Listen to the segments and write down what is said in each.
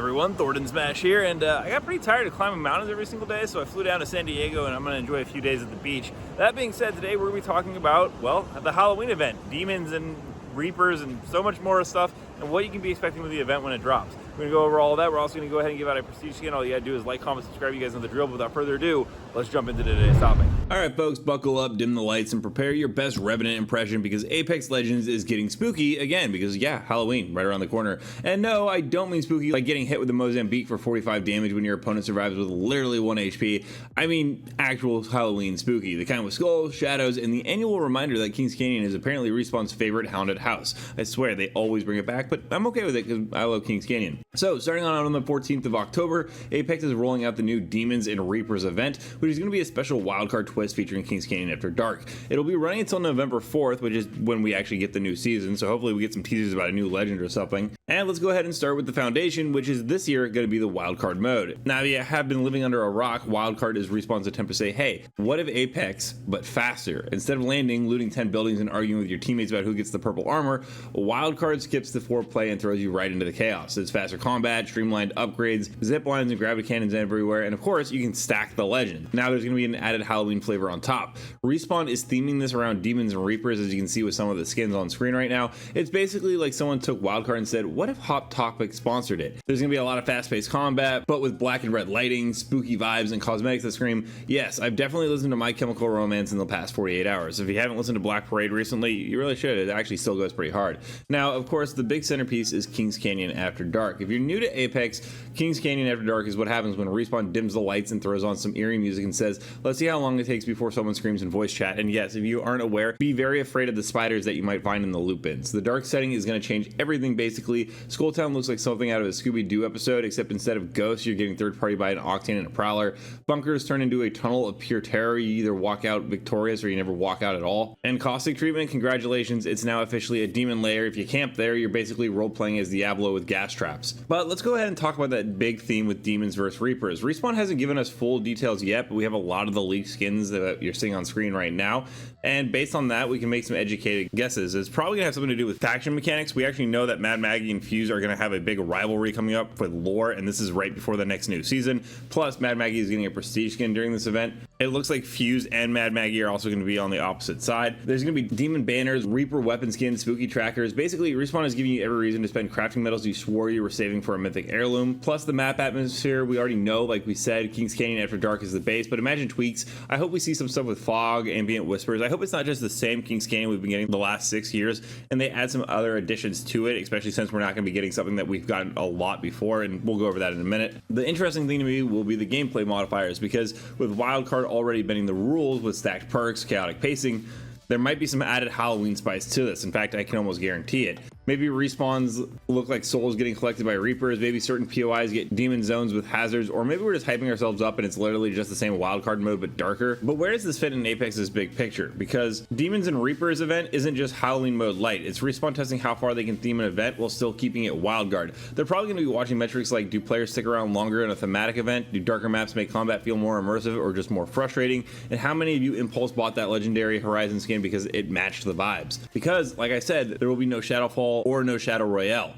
everyone, Thornton Smash here, and I got pretty tired of climbing mountains every single day, so I flew down to San Diego and I'm going to enjoy a few days at the beach. That being said, today we're going to be talking about, well, the Halloween event, Demons and Reapers and so much more stuff, and what you can be expecting with the event when it drops. We're going to go over all of that. We're also going to go ahead and give out a prestige skin. All you got to do is like, comment, subscribe. You guys know the drill, but without further ado, let's jump into today's topic. Alright folks, buckle up, dim the lights, and prepare your best Revenant impression because Apex Legends is getting spooky again because, yeah, Halloween right around the corner. And no, I don't mean spooky like getting hit with the Mozambique for 45 damage when your opponent survives with literally 1 HP. I mean actual Halloween spooky, the kind with skulls, shadows, and the annual reminder that Kings Canyon is apparently Respawn's favorite haunted house. I swear, they always bring it back, but I'm okay with it because I love Kings Canyon. So, starting on the 14th of October, Apex is rolling out the new Demons and Reapers event, which is going to be a special wildcard twist featuring Kings Canyon After Dark. It'll be running until November 4th, which is when we actually get the new season, so hopefully we get some teasers about a new legend or something. And let's go ahead and start with the Foundation, which is this year going to be the wildcard mode. Now, if you have been living under a rock, wildcard is Respawn's attempt to say, hey, what if Apex, but faster? Instead of landing, looting 10 buildings, and arguing with your teammates about who gets the purple armor, wildcard skips the foreplay and throws you right into the chaos. It's faster combat, streamlined upgrades, zip lines and gravity cannons everywhere, and of course, you can stack the legend. Now there's going to be an added Halloween flavor on top. Respawn is theming this around Demons and Reapers, as you can see with some of the skins on screen right now. It's basically like someone took wildcard and said, what if Hot Topic sponsored it? There's going to be a lot of fast-paced combat, but with black and red lighting, spooky vibes, and cosmetics that scream, yes, I've definitely listened to My Chemical Romance in the past 48 hours. If you haven't listened to Black Parade recently, you really should. It actually still goes pretty hard. Now, of course, the big centerpiece is Kings Canyon After Dark. If you're new to Apex, Kings Canyon After Dark is what happens when Respawn dims the lights and throws on some eerie music and says, let's see how long it takes before someone screams in voice chat. And yes, if you aren't aware, be very afraid of the spiders that you might find in the loot bins. The dark setting is going to change everything basically. Skulltown looks like something out of a Scooby-Doo episode, except instead of ghosts, you're getting third party by an Octane and a Prowler. Bunkers turn into a tunnel of pure terror. You either walk out victorious or you never walk out at all. And caustic treatment, congratulations, it's now officially a demon lair. If you camp there, you're basically role-playing as Diablo with gas traps. But let's go ahead and talk about that big theme with Demons versus Reapers. Respawn hasn't given us full details yet, but we have a lot of the leaked skins that you're seeing on screen right now. And based on that, we can make some educated guesses. It's probably going to have something to do with faction mechanics. We actually know that Mad Maggie and Fuse are going to have a big rivalry coming up for lore, and this is right before the next new season. Plus, Mad Maggie is getting a prestige skin during this event. It looks like Fuse and Mad Maggie are also going to be on the opposite side. There's going to be demon banners, Reaper weapon skins, spooky trackers. Basically, Respawn is giving you every reason to spend crafting metals you swore you were saving for a mythic heirloom. Plus, the map atmosphere, we already know, like we said, Kings Canyon After Dark is the base, but imagine tweaks. I hope we see some stuff with fog, ambient whispers. I hope it's not just the same Kings Canyon we've been getting the last 6 years, and they add some other additions to it, especially since we're not going to be getting something that we've gotten a lot before, and we'll go over that in a minute. The interesting thing to me will be the gameplay modifiers, because with wildcard already bending the rules with stacked perks, chaotic pacing, there might be some added Halloween spice to this. In fact, I can almost guarantee it. Maybe respawns look like souls getting collected by Reapers, maybe certain POIs get demon zones with hazards, or maybe we're just hyping ourselves up and it's literally just the same wildcard mode but darker. But where does this fit in Apex's big picture? Because Demons and Reapers event isn't just Halloween mode light, it's Respawn testing how far they can theme an event while still keeping it wildcard. They're probably going to be watching metrics like, do players stick around longer in a thematic event? Do darker maps make combat feel more immersive or just more frustrating? And how many of you impulse bought that legendary Horizon skin because it matched the vibes? Because, like I said, there will be no Shadowfall or no Shadow Royale.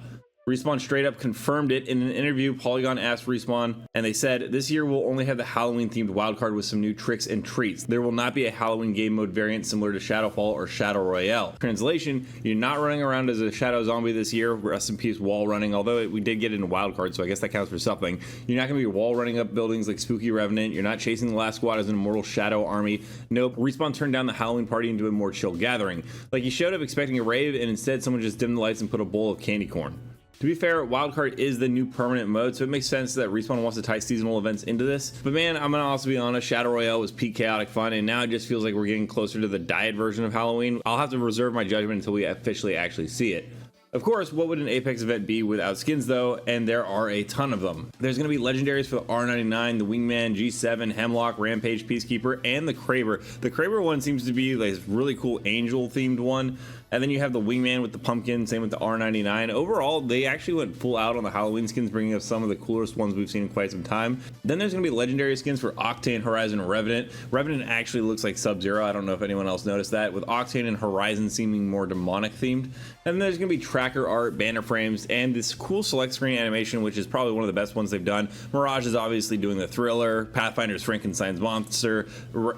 Respawn straight up confirmed it in an interview. Polygon asked Respawn, and they said, this year we'll only have the Halloween themed wildcard with some new tricks and treats. There will not be a Halloween game mode variant similar to Shadowfall or Shadow Royale. Translation, you're not running around as a shadow zombie this year. Rest in peace wall running, although we did get into wildcard, so I guess that counts for something. You're not going to be wall running up buildings like Spooky Revenant. You're not chasing the last squad as an immortal shadow army. Nope, Respawn turned down the Halloween party into a more chill gathering. Like you showed up expecting a rave, and instead someone just dimmed the lights and put a bowl of candy corn. To be fair, wildcard is the new permanent mode, so it makes sense that Respawn wants to tie seasonal events into this. But man, I'm gonna also be honest, Shadow Royale was peak chaotic fun, and now it just feels like we're getting closer to the diet version of Halloween. I'll have to reserve my judgment until we officially actually see it. Of course, what would an Apex event be without skins though? And there are a ton of them. There's going to be legendaries for the R99, the Wingman, G7, Hemlock, Rampage, Peacekeeper, and the Kraber. The Kraber one seems to be like this really cool angel themed one. And then you have the Wingman with the pumpkin, same with the R99. Overall, they actually went full out on the Halloween skins, bringing us some of the coolest ones we've seen in quite some time. Then there's going to be legendary skins for Octane, Horizon, and Revenant. Revenant actually looks like Sub-Zero. I don't know if anyone else noticed that, with Octane and Horizon seeming more demonic themed. And then there's going to be tracker art, banner frames, and this cool select screen animation, which is probably one of the best ones they've done. Mirage is obviously doing the thriller. Pathfinder's Frankenstein's monster.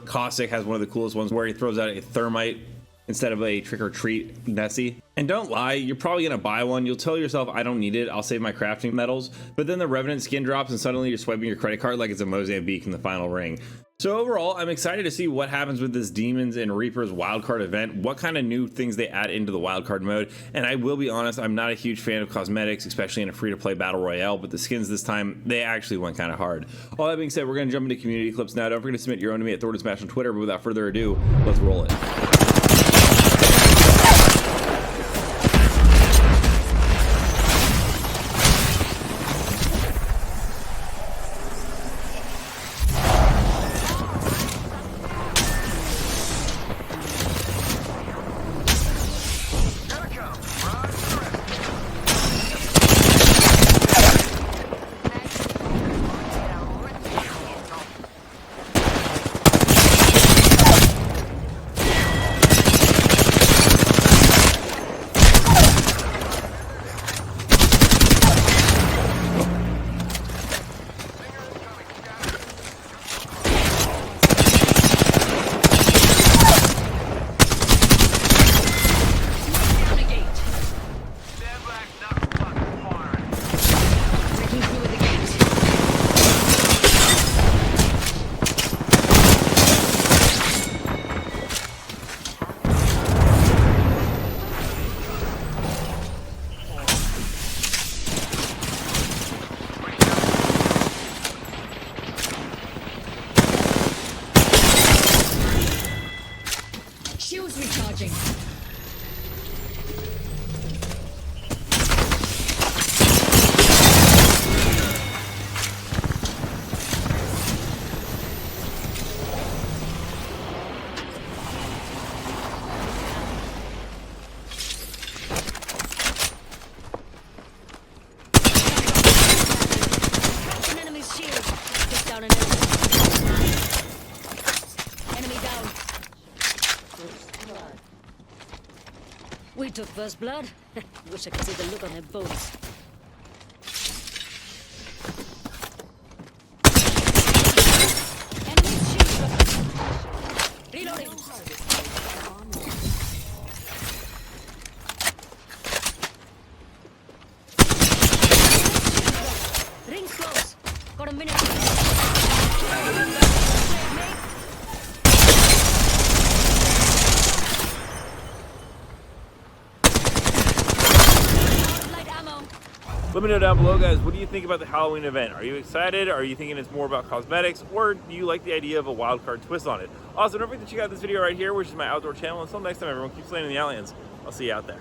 Caustic has one of the coolest ones where he throws out a thermite instead of a trick-or-treat Nessie. And don't lie, you're probably gonna buy one. You'll tell yourself, I don't need it, I'll save my crafting metals. But then the Revenant skin drops and suddenly you're swiping your credit card like it's a Mozambique in the final ring. So overall, I'm excited to see what happens with this Demons and Reapers Wildcard event, what kind of new things they add into the Wildcard mode. And I will be honest, I'm not a huge fan of cosmetics, especially in a free-to-play Battle Royale, but the skins this time, they actually went kind of hard. All that being said, we're gonna jump into community clips now. Don't forget to submit your own to me at ThorDSmash on Twitter, but without further ado, let's roll it. Shields recharging. An enemy's shield. Took down an enemy. Enemy down. We took first blood. Wish I could see the look on their bones. Enemy shield. Reloading. Rings close. Got a minute. Let me know down below, guys, what do you think about the Halloween event? Are you excited? Are you thinking it's more about cosmetics? Or do you like the idea of a wildcard twist on it? Also, don't forget to check out this video right here, which is my outdoor channel. Until next time, everyone, keep slaying the aliens. I'll see you out there.